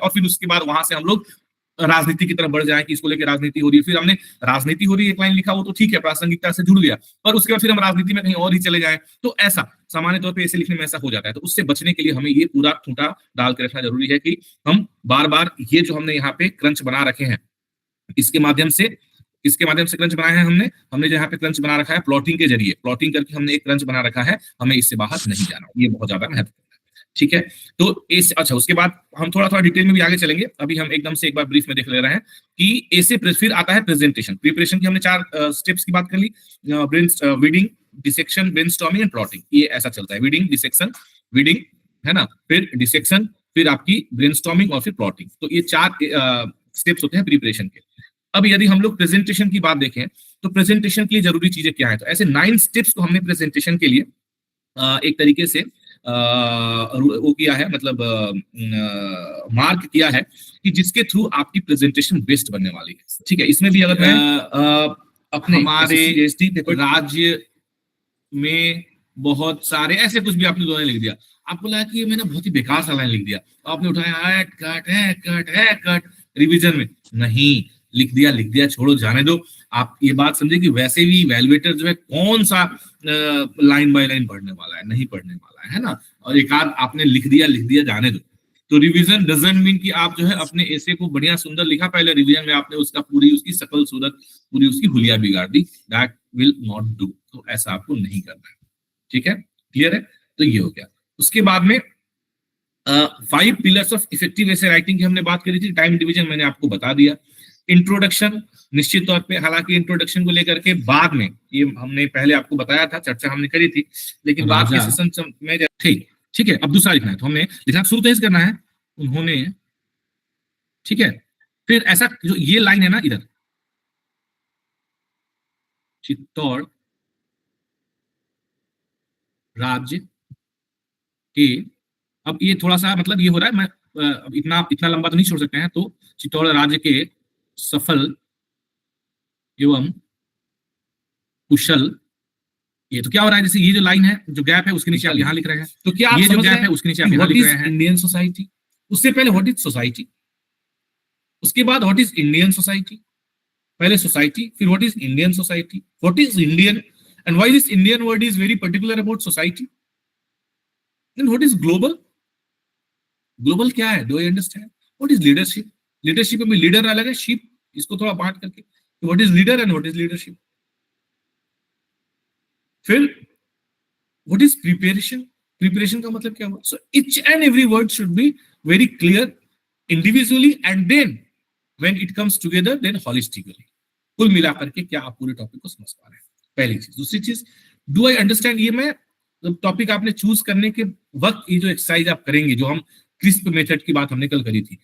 और फिर उसके बाद वहां से हम लोग राजनीति की तरफ बढ़ जाए कि इसको लेकर राजनीति हो रही है, फिर हमने राजनीति हो रही है एक लाइन लिखा, वो तो ठीक है, प्रासंगिकता से जुड़ गया, पर उसके बाद फिर हम राजनीति में कहीं और ही चले जाएं, तो ऐसा सामान्य तौर पे ऐसे लिखने में ऐसा हो जाता है। तो उससे बचने के लिए हमें ये पूरा खूंटा डाल के रखना जरूरी है कि हम बार बार ये जो हमने यहाँ पे क्रंच बना रखे हैं, इसके माध्यम से क्रंच बनाए हैं हमने हमने जो यहाँ पे क्रंच बना रखा है प्लॉटिंग के जरिए, प्लॉटिंग करके हमने एक क्रंच बना रखा है, हमें इससे बाहर नहीं जाना, ये बहुत ज्यादा महत्वपूर्ण है। ठीक है, तो इस अच्छा उसके बाद हम थोड़ा थोड़ा डिटेल में भी आगे चलेंगे, अभी हम एकदम से एक बार ब्रीफ में देख ले रहे हैं कि ऐसे फिर आता है प्रेजेंटेशन। प्रिपरेशन की हमने 4 स्टेप्स की बात कर ली, weeding, dissection, brainstorming and plotting, ये ऐसा चलता है, वीडिंग, डिसेक्शन, वीडिंग है ना, फिर डिसेक्शन, फिर आपकी ब्रेनस्टॉर्मिंग और फिर प्लॉटिंग, तो ये 4 स्टेप्स होते हैं प्रिपरेशन के। अब यदि हम लोग प्रेजेंटेशन की बात देखें तो प्रेजेंटेशन के लिए जरूरी चीजें क्या है, तो ऐसे 9 स्टेप्स को हमने प्रेजेंटेशन के लिए एक तरीके से वो किया है, मतलब मार्क किया है कि जिसके थ्रू आपकी प्रेजेंटेशन बेस्ट बनने वाली है। ठीक है, इसमें भी अगर मैं अपने हमारे राज्य में बहुत सारे ऐसे कुछ भी आपने दोनों लिख दिया, आपको लगा कि मैंने बहुत ही बेकार सा लाइन लिख दिया, आपने उठाया कट रिवीजन में नहीं लिख दिया, छोड़ो जाने दो। आप ये बात समझे कि वैसे भी इवैल्यूएटर जो है कौन सा लाइन बाय लाइन पढ़ने वाला है, नहीं पढ़ने वाला है ना, और एक आध आपने लिख दिया जाने दो। तो रिवीजन डजंट मीन कि आप जो है अपने ऐसे को बढ़िया सुंदर लिखा, पहले रिवीजन में आपने उसका पूरी उसकी शकल सूरत पूरी उसकी हुलिया बिगाड़ दी, दैट विल नॉट डू। तो ऐसा आपको नहीं करना है। ठीक है, क्लियर है, तो ये हो गया। उसके बाद में 5 पिलर्स ऑफ इफेक्टिव ऐसे राइटिंग की हमने बात करी थी, टाइम डिवीजन मैंने आपको बता दिया। इंट्रोडक्शन निश्चित तौर पे, हालांकि इंट्रोडक्शन को लेकर के बाद में ये हमने पहले आपको बताया था, चर्चा हमने करी थी, लेकिन बाद के सेशन में ठीक है, अब दूसरा लिखना है, तो हमने लिखना शुरू तो करना है, उन्होंने, ठीक है, फिर ऐसा जो ये लाइन है ना इधर, चित्तौड़ राज्य के, अब ये थोड़ा सा मतलब ये हो रहा है, मैं इतना लंबा तो नहीं छोड़ सकते हैं, तो चित्तौड़ राज्य के सफल एवं कुशल, ये तो क्या हो रहा है, जैसे ये जो लाइन है, जो गैप है उसके नीचे आप यहाँ लिख रहे हैं, तो क्या ये जो गैप है उसके नीचे आप यहाँ लिख रहे हैं इंडियन सोसाइटी, उससे पहले व्हाट इज सोसाइटी, उसके बाद व्हाट इज इंडियन सोसाइटी, पहले सोसाइटी फिर what is Indian society, what is Indian and why this Indian word is very particular about society, then what is global, global क्या है, do you understand, what is leadership, leadership में leader अलग है, ship इसको थोड़ा बांट करके, what is leader and what is leadership, फिर व्हाट इज प्रिपरेशन, प्रिपरेशन का मतलब क्या हुआ, so each and every word should be very clear individually and then when it comes together then holistically, कुल मिलाकर के क्या आप पूरे टॉपिक को समझ पा रहे हैं, पहली चीज। दूसरी चीज, डू आई अंडरस्टैंड, ये मैं टॉपिक आपने चूज करने के वक्त ये जो एक्सरसाइज आप करेंगे, जो हम क्रिस्प मेथड की बात हमने कल करी थी,